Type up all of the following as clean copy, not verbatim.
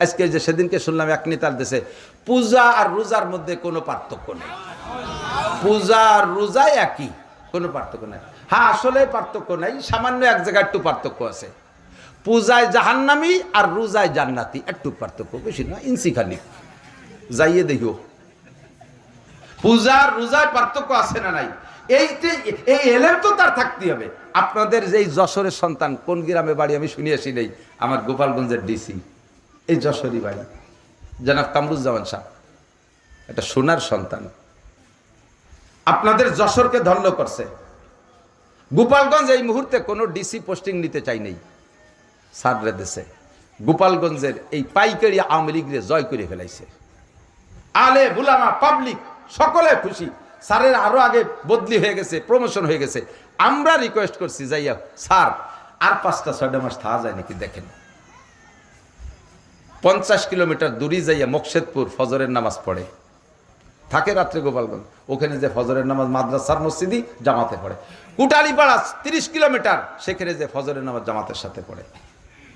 আজকে যে সেদিনকে শুনলাম এক নেতার দেশে পূজা আর রোজার মধ্যে কোনো পার্থক্য নেই, পূজা আর রোজা একই, কোনো পার্থক্য নেই। হ্যাঁ আসলে পার্থক্য নাই, সামান্য এক জায়গায় একটু পার্থক্য আছে। পূজায় জাহান্নামী আর রোজায় জান্নাতি, একটু পার্থক্য, বেশি না, ইঞ্চি খালি। যাইয়ে দেখিও পূজা আর রোজায় পার্থক্য আছে না নাই, এই এলেম তো তার থাকতে হবে। আপনাদের যে যশোরের সন্তান, কোন গ্রামে বাড়ি আমি শুনিয়েছি নেই, আমার গোপালগঞ্জের ডিসি, এই যশোরই বাড়ি, জনাব কামরুজ্জামান সাহেব, একটা সোনার সন্তান, আপনাদের যশোরকে ধন্য করছে। গোপালগঞ্জ এই মুহূর্তে কোনো ডিসি পোস্টিং নিতে চাই নেই, সাররে দেশে গোপালগঞ্জের এই পাইকারি আওয়ামী লীগরে জয় করে ফেলাইছে। আলে বুলামা পাবলিক সকলে খুশি, স্যারের আরো আগে বদলি হয়ে গেছে, প্রমোশন হয়ে গেছে। আমরা রিকোয়েস্ট করছি যাইয়া স্যার আর 5-6 মাস থাকা যায় নাকি দেখেন। 50 কিলোমিটার দূরে যাইয়া মকসেদপুর ফজরের নামাজ পড়ে, থাকে রাত্রে গোপালগঞ্জ, ওখানে যে ফজরের নামাজ মাদ্রাসার মসজিদই জামাতে পড়ে। কুটালিপাড়া 30 কিলোমিটার, সেখানে যে ফজরের নামাজ জামাতের সাথে পড়ে।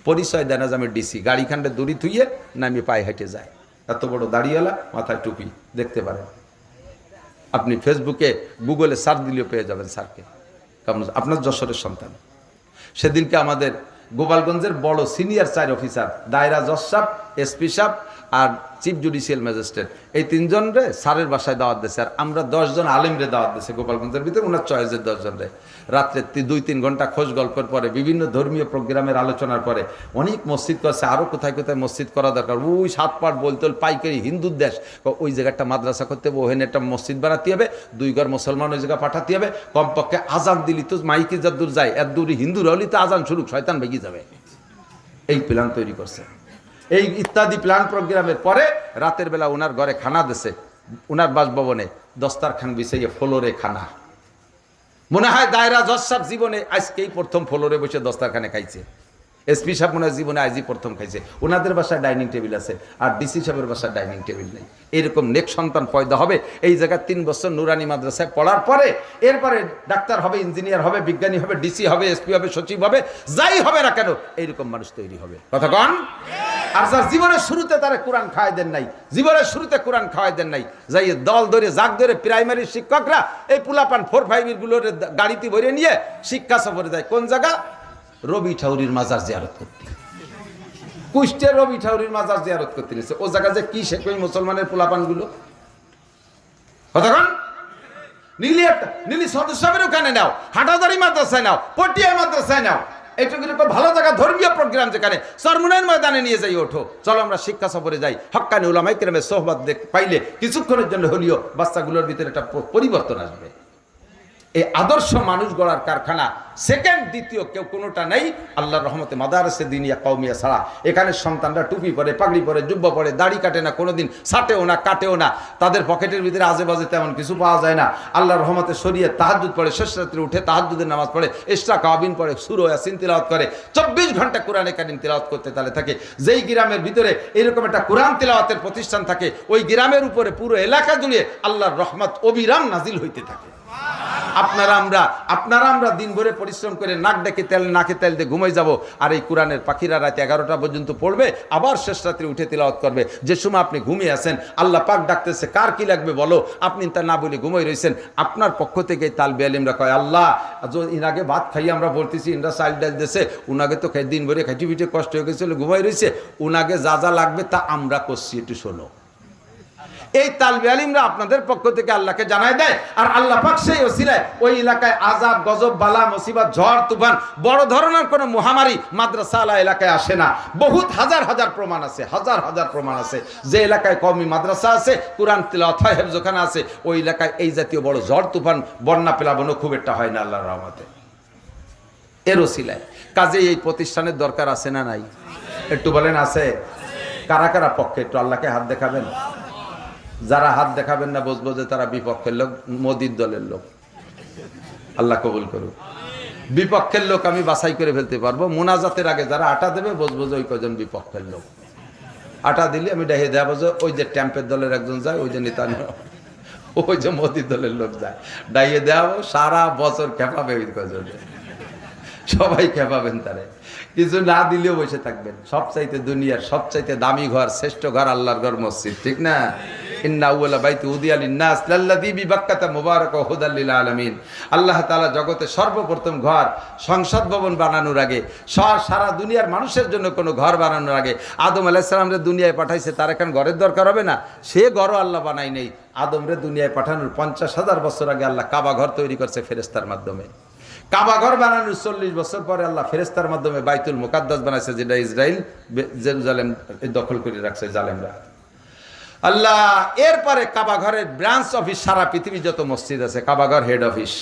পরিচয় দেয় না যে আমি ডিসি, গাড়ি খান্ডে দড়ি থুইয়ে নামিয়ে পায়ে হেঁটে যায়, এত বড় দাড়িওয়ালা, মাথায় টুপি, দেখতে পারেন আপনি ফেসবুকে গুগলে সার্চ দিলেও পেয়ে যাবেন স্যারকে। আপনার যশোরের সন্তান। সেদিনকে আমাদের গোপালগঞ্জের বড় সিনিয়র 4 অফিসার, দায়রা জজ সাহেব, এসপি সাহেব আর চিফ জুডিশিয়াল ম্যাজিস্ট্রেট, এই 3 জনরে স্যারের বাসায় দাওয়াত দিয়েছে। আর আমরা 10 জন আলেমরে দাওয়াত দিয়েছে গোপালগঞ্জের ভিতরে, ওনার চয়েসের 10 জনরে। রাত্রে 2-3 ঘন্টা খোঁজ গল্পের পরে, বিভিন্ন ধর্মীয় প্রোগ্রামের আলোচনার পরে, অনেক মসজিদ করছে, আরও কোথায় কোথায় মসজিদ করা দরকার, ওই 7 পাট বলতল পাইকারি হিন্দুর দেশ, ওই জায়গাটা মাদ্রাসা করতে হবে, ওখানে একটা মসজিদ বানাতে হবে, 2 ঘর মুসলমান ওই জায়গা পাঠাতে হবে, কমপক্ষে আজান দিলি তো মাইকে যত দূর যায়, এত দূর হিন্দু হলি তো আজান শুরু, শয়তান ভেঙে যাবে। এই প্ল্যান তৈরি করছে। এই ইত্যাদি প্ল্যান প্রোগ্রামের পরে রাতের বেলা ওনার ঘরে খানা দিছে, ওনার বাসভবনে দস্তারখান বিছাইয়ে ফ্লোরে খানা। মনে হয় দায়রা জজ সাহেব জীবনে আজকেই প্রথম ফ্লোরে বসে দস্তারখানে খাইছে, এসপি সাহেব মনে হয় জীবনে আজই প্রথম খাইছে। ওনাদের বাসায় ডাইনিং টেবিল আছে, আর ডিসি সাহেবের বাসায় ডাইনিং টেবিল নেই। এরকম নেক সন্তান পয়দা হবে এই জায়গায়। 3 বছর নুরানি মাদ্রাসায় পড়ার পরে এরপরে ডাক্তার হবে, ইঞ্জিনিয়ার হবে, বিজ্ঞানী হবে, ডিসি হবে, এসপি হবে, সচিব হবে, যাই হবে না কেন এইরকম মানুষ তৈরি হবে। কথা কন? আর যার জীবনের শুরুতে তারা কোরআন খাওয়াই দেন নাই, জীবনের শুরুতে কোরআন খাওয়াই দেন নাই, যাই দল ধরে জাগ ধরে প্রাইমারি শিক্ষকরা এই পুলাপান 4-5 গুলোর গাড়িতে ভরে নিয়ে শিক্ষা সফরে যায়। কোন জায়গা? রবি ঠাউরির মাজার জিয়ারত করতে, কুষ্টের রবি ঠাউরির মাজার জিয়ারত করতে নিয়েছে। ও জায়গা যে কি শেখ মুসলমানের পোলাপান গুলো, কতক্ষণ নীলি সদস্যের ওখানে নাও, হাটাদারি মাদ্রাসায় নাও, পটিয়া মাদ্রাসায় নাও, এইটুকু ভালো জায়গা ধর্মীয় প্রোগ্রাম যেখানে চরমুনাইর ময়দানে নিয়ে যাই, ওঠো চলো আমরা শিক্ষা সফরে যাই। হক্কানি উলামায়ে কেরামের সোহবত পাইলে কিছুক্ষণের জন্য হলেও বাচ্চাগুলোর ভিতরে একটা পরিবর্তন আসবে। এই আদর্শ মানুষ গড়ার কারখানা সেকেন্ড দ্বিতীয় কেউ কোনোটা নেই আল্লাহর রহমতে মাদারসে দিনিয়া কওমিয়া ছাড়া। এখানে সন্তানরা টুপি পরে, পাগড়ি পরে, জুব্বা পরে, দাড়ি কাটে না, কোনোদিন ছাটেও না, কাটেও না, তাদের পকেটের ভিতরে আজে বাজে তেমন কিছু পাওয়া যায় না। আল্লাহর রহমতে শরীয়ত, তাহাজ্জুদ পড়ে, শেষ রাত্রে উঠে তাহাজ্জুদের নামাজ পড়ে, ইশরা কাবিন পড়ে, সূরা ইয়াসিন তিলাওয়াত করে, 24 ঘন্টা কোরআনে কারীম তিলাওয়াত করতে তাহলে থাকে। যেই গ্রামের ভিতরে এরকম একটা কোরআন তিলাওয়াতের প্রতিষ্ঠান থাকে, ওই গ্রামের উপরে পুরো এলাকা জুড়ে আল্লাহর রহমত অবিরাম নাজিল হইতে থাকে। আপনারা আমরা দিন ভরে পরিশ্রম করে নাকে তেল দিয়ে ঘুমাই যাব, আর এই কোরআনের পাখিরা রাত 11টা পর্যন্ত পড়বে, আবার শেষ রাত্রে উঠে তিলাওয়াত করবে। যে সময় আপনি ঘুমিয়ে আছেন, আল্লাহ পাক ডাকতেছে, কার কি লাগবে বলো, আপনি তা না বলে ঘুমাই রয়েছেন। আপনার পক্ষ থেকে তালবে আলিমরা কয়, আল্লাহ ইন আগে ভাত খাই আমরা পড়তেছি, ইনরা চাল ডাল দিয়েছে, উনাকে তো দিন ভরে খাইটি পিঠে কষ্ট হয়ে গেছিল, ঘুমাই রয়েছে, উনাকে যা যা লাগবে তা আমরা করছি, একটু শোনো। এই তালবে আলিমরা আপনাদের পক্ষ থেকে আল্লাহকে জানায় দেয়, আর আল্লাহ পাক সেই ওসিলায় ওই এলাকায় আযাব, গজব, বালা, মুসিবত, ঝড় তুফান, বড় ধরনের কোনো মহামারী মাদ্রাসাওয়ালা এলাকায় আসে না। বহুত হাজার হাজার প্রমাণ আছে, হাজার হাজার প্রমাণ আছে যে এলাকায় কওমি মাদ্রাসা আছে, কোরআন তিলাওয়াত হয়, হেফজখানা আছে, ওই এলাকায় এই জাতীয় বড় ঝড় তুফান, বন্যা প্লাবনও খুব একটা হয় না আল্লাহর রহমতে। এর ওসিলায় কাজে এই প্রতিষ্ঠানের দরকার আছে না নাই? একটু বলেন আছে? কারা কারা পক্ষে একটু আল্লাহকে হাত দেখাবেন? যারা হাত দেখাবেন না বুঝবো যে তারা বিপক্ষের লোক, মোদির দলের লোক। আল্লাহ কবুল করুক। বিপক্ষের লোক আমি বাছাই করে ফেলতে পারবো। মোনাজাতের আগে যারা আটা দেবে বুঝবো যে ওই কজন বিপক্ষের লোক। আটা দিলে আমি দেখে দেবো যে ওই যে ট্যাম্পের দলের একজন যায়, ওই যে নেতা, ওই যে মোদির দলের লোক যায়, ডাইয়ে দেওয়া সারা বছর খেপাবে ওই কজন। সবাই খেপাবেন তারে, কিছু না দিলেও বসে থাকবেন। সবচাইতে দুনিয়ার সবচাইতে দামি ঘর, শ্রেষ্ঠ ঘর আল্লাহর ঘর মসজিদ, ঠিক না? ইন্না আউয়ালা বাইতি উদিয়া লিন্নাস লাল্লাযী বিবাক্কাতা মুবারাকা হুদাল লিল আলামিন। আল্লাহ তাআলা জগতে সর্বপ্রথম ঘর, সংসদ ভবন বানানোর আগে, সারা দুনিয়ার মানুষের জন্য কোনো ঘর বানানোর আগে আদম আলাইহিস সালামরে দুনিয়ায় পাঠাইছে। তার এখন ঘরের দরকার হবে না? সে ঘরও আল্লাহ বানাই নেই। আদমরে দুনিয়ায় পাঠানোর 50,000 বছর আগে আল্লাহ কাবা ঘর তৈরি করছে ফেরেশতার মাধ্যমে। কাবা ঘর বানানোর 40 বছর পরে আল্লাহ ফেরেশতার মাধ্যমে বাইতুল মুকাদ্দাস বানাইছে, যেটা ইসরাইল জেরুজালেম দখল করে রাখছে জালেমরা। আল্লাহ এরপরে কাবা ঘরের ব্রাঞ্চ অফিস, সারা পৃথিবী যত মসজিদ আছে কাবা ঘর হেড অফিস।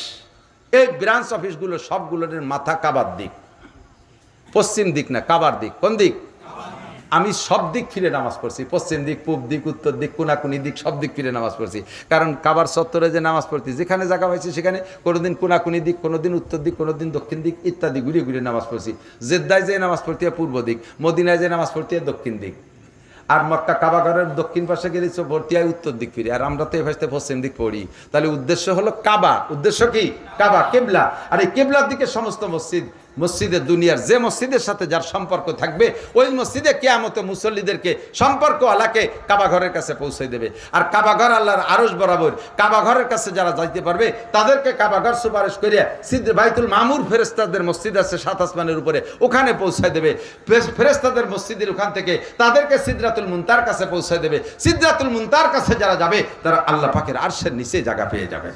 এই ব্রাঞ্চ অফিসগুলো সবগুলোর মাথা কাবার দিক, পশ্চিম দিক না, কাবার দিক। কোন দিক? আমি সব দিক ফিরে নামাজ পড়ছি, পশ্চিম দিক, পূব দিক, উত্তর দিক, কোনাকুনি দিক, সব দিক ফিরে নামাজ পড়ছি। কারণ কাবার চত্বরে যে নামাজ পড়ছি, যেখানে জায়গা পাইছি সেখানে কোনোদিন কোনাকুনি দিক, কোনোদিন উত্তর দিক, কোনোদিন দক্ষিণ দিক ইত্যাদি ঘুরিয়ে ঘুরিয়ে নামাজ পড়ছি। জেদ্দায় যে নামাজ পড়তে হয় পূর্ব দিক, মদিনায় যে নামাজ পড়তে হয় দক্ষিণ দিক, আর মক্কা কাবা ঘরের দক্ষিণ পাশে গেলে ভর্তি হয় উত্তর দিক ফিরে। আর আমরা তো এই পাশে পশ্চিম দিক পড়ি। তাহলে উদ্দেশ্য হলো কাবা। উদ্দেশ্য কি? কাবা, কেবলা। আর এই কেবলার দিকে সমস্ত মসজিদে দুনিয়ার যে মসজিদের সাথে যার সম্পর্ক থাকবে, ওই মসজিদে কিয়ামতে মুসল্লিদেরকে সম্পর্ক আলাকে কাবা ঘরের কাছে পৌঁছে দেবে। আর কাবা ঘর আল্লাহর আরশ বরাবর, কাবা ঘরের কাছে যারা যাইতে পারবে তাদেরকে কাবা ঘর সুপারিশ করে বাইতুল মামুর ফেরেশতাদের মসজিদ আছে 7 আসমানের উপরে, ওখানে পৌঁছায় দেবে। ফেরেশতাদের মসজিদের ওখান থেকে তাদেরকে সিদরাতুল মুনতার কাছে পৌঁছায় দেবে। সিদরাতুল মুনতার কাছে যারা যাবে তারা আল্লাহ পাকের আরশের নিচে জায়গা পেয়ে যাবে।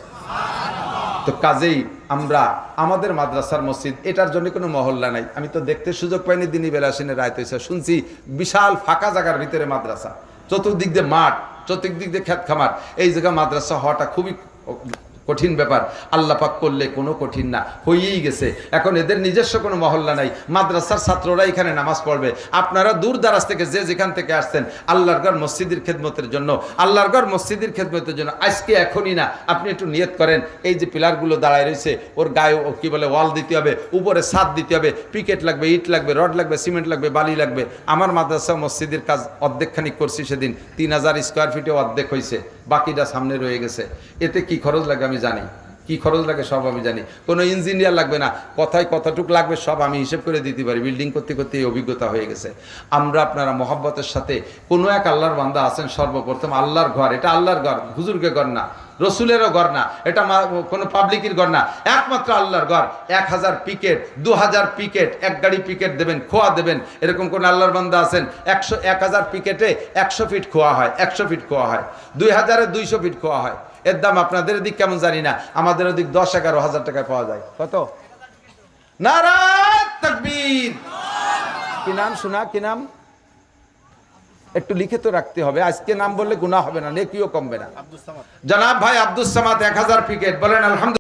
তো কাজেই আমরা আমাদের মাদ্রাসার মসজিদ, এটার জন্য কোনো মহল্লা নাই। আমি তো দেখতে সুযোগ পাইনি, দিনই বেলা আসেনি, রাত হয়েছে, শুনছি বিশাল ফাঁকা জায়গার ভিতরে মাদ্রাসা, চতুর্দিক দিয়ে মাঠ, চতুর্দিক দিয়ে খেত খামার। এই জায়গা মাদ্রাসা হওয়াটা খুবই কঠিন ব্যাপার। আল্লাহ পাক করলে কোনো কঠিন না, হয়েই গেছে। এখন এদের নিজস্ব কোনো মহল্লা নাই, মাদ্রাসার ছাত্ররা এখানে নামাজ পড়বে। আপনারা দূর দারাজ থেকে যে যেখান থেকে আসছেন আল্লাহর ঘর মসজিদের খেদমতের জন্য, আল্লাহর ঘর মসজিদের খেদমতের জন্য আজকে এখনই না, আপনি একটু নিয়ত করেন। এই যে পিলারগুলো দাঁড়ায় রয়েছে, ওর গায়ে কি বলে ওয়াল দিতে হবে, উপরে ছাদ দিতে হবে, পিকেট লাগবে, ইট লাগবে, রড লাগবে, সিমেন্ট লাগবে, বালি লাগবে। আমার মাদ্রাসা মসজিদের কাজ অর্ধেকখানিক করছি সেদিন, 3000 স্কোয়ার ফিটে অর্ধেক হয়েছে, বাকিটা সামনে রয়ে গেছে। এতে কি খরচ লাগে আমি জানি, কি খরচ লাগে সব আমি জানি। কোনো ইঞ্জিনিয়ার লাগবে না, কথায় কতটুক লাগবে সব আমি হিসেব করে দিতে পারি। বিল্ডিং করতে করতে এই অভিজ্ঞতা হয়ে গেছে। আমরা আপনারা মহব্বতের সাথে কোনো এক আল্লাহর বান্দা আছেন, সর্বপ্রথম আল্লাহর ঘর, এটা আল্লাহর ঘর, হুজুরকে ঘর না, রসুলেরও ঘর না, এটা কোনো পাবলিকের ঘর না, একমাত্র আল্লাহর ঘর। 1000 পিকেট, 2000 পিকেট, এক গাড়ি পিকেট দেবেন, খোয়া দেবেন, এরকম কোন আল্লাহর বান্দা আছেন? 1000 পিকেটে 100 ফিট খোয়া হয়, 100 ফিট খোয়া হয়, 2000-এ 200 ফিট খোয়া হয়। এর দাম আপনাদের দিক কেমন জানি না, আমাদের ওদিক 10-11 হাজার টাকায় পাওয়া যায়। কত? নারায়ে তাকবীর। কি নাম শোনা? কি নাম? একটু লিখে তো রাখতে হবে, আজকে নাম বললে গুনাহ হবে না, নেকিও কমবে না। জনাব ভাই আব্দুস সামাদ 1000 পিকেট, বলেন আলহামদুলিল্লাহ।